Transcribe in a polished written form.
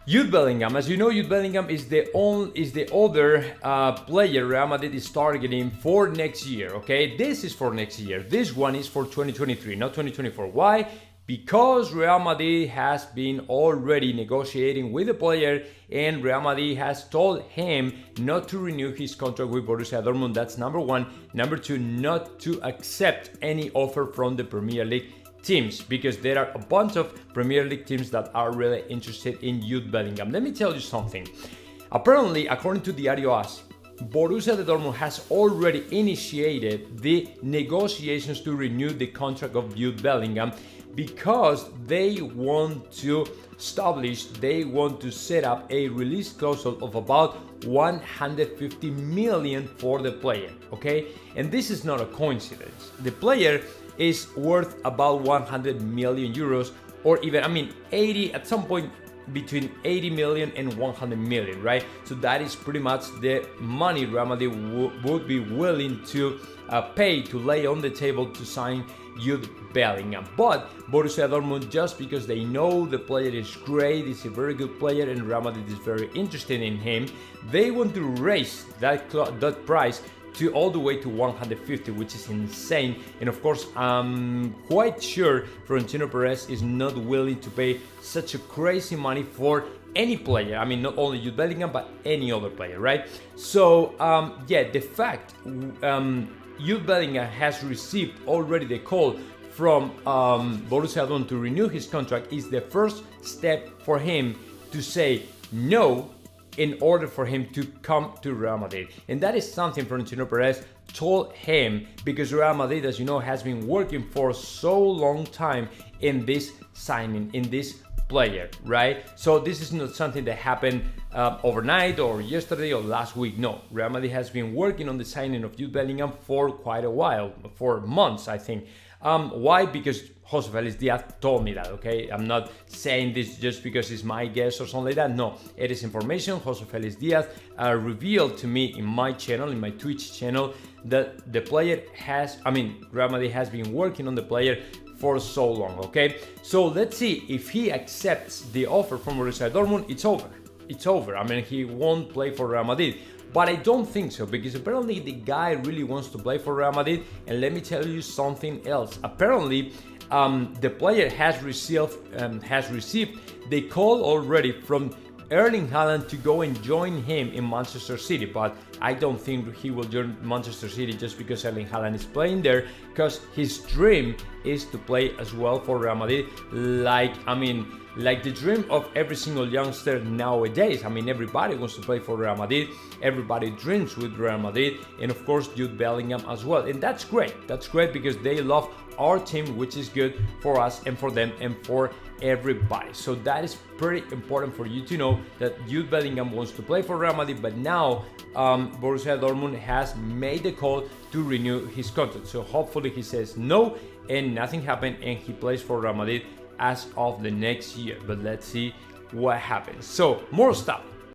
Jude Bellingham, as you know, Jude Bellingham is the other player Real Madrid is targeting for next year. Okay, this is for next year. This one is for 2023, not 2024. Why? Because Real Madrid has been already negotiating with the player, and Real Madrid has told him not to renew his contract with Borussia Dortmund. That's number one. Number two, not to accept any offer from the Premier League teams, because there are a bunch of Premier League teams that are really interested in Jude Bellingham. Let me tell you something. Apparently, according to Diario AS, Borussia Dortmund has already initiated the negotiations to renew the contract of Jude Bellingham, because they want to set up a release clause of about 150 million for the player, okay? And this is not a coincidence. The player is worth about 100 million euros, or even, 80, at some point between 80 million and 100 million, right? So that is pretty much the money Real Madrid would be willing to pay, to lay on the table to sign Jude Bellingham. But Borussia Dortmund, just because they know the player is great, is a very good player, and Real Madrid is very interested in him, they want to raise that price to all the way to 150, which is insane. And of course, I'm quite sure Florentino Perez is not willing to pay such a crazy money for any player. Not only Jude Bellingham, but any other player, right? So, the fact Jude Bellingham has received already the call from Borussia Dortmund to renew his contract is the first step for him to say no, in order for him to come to Real Madrid. And that is something Florentino Perez told him, because Real Madrid, as you know, has been working for so long time in this signing, in this player, right? So this is not something that happened overnight or yesterday or last week. No, Real Madrid has been working on the signing of Jude Bellingham for quite a while, for months, I think. Why? Because Jose Felix Diaz told me that, okay? I'm not saying this just because it's my guess or something like that. No, it is information. Jose Felix Diaz revealed to me in my channel, in my Twitch channel, that the player Real Madrid has been working on the player for so long, okay? So let's see if he accepts the offer from Borussia Dortmund. It's over. It's over. He won't play for Real Madrid. But I don't think so, because apparently the guy really wants to play for Real Madrid. And let me tell you something else. Apparently, the player has received the call already from Erling Haaland to go and join him in Manchester City. But I don't think he will join Manchester City just because Erling Haaland is playing there, because his dream is to play as well for Real Madrid, like the dream of every single youngster nowadays. Everybody wants to play for Real Madrid. Everybody dreams with Real Madrid, and of course Jude Bellingham as well. And that's great. That's great, because they love our team, which is good for us and for them and for everybody. So that is pretty important for you to know, that Jude Bellingham wants to play for Real Madrid, but now Borussia Dortmund has made the call to renew his contract. So hopefully he says no and nothing happened and he plays for Real Madrid as of the next year. But let's see what happens. So more stuff.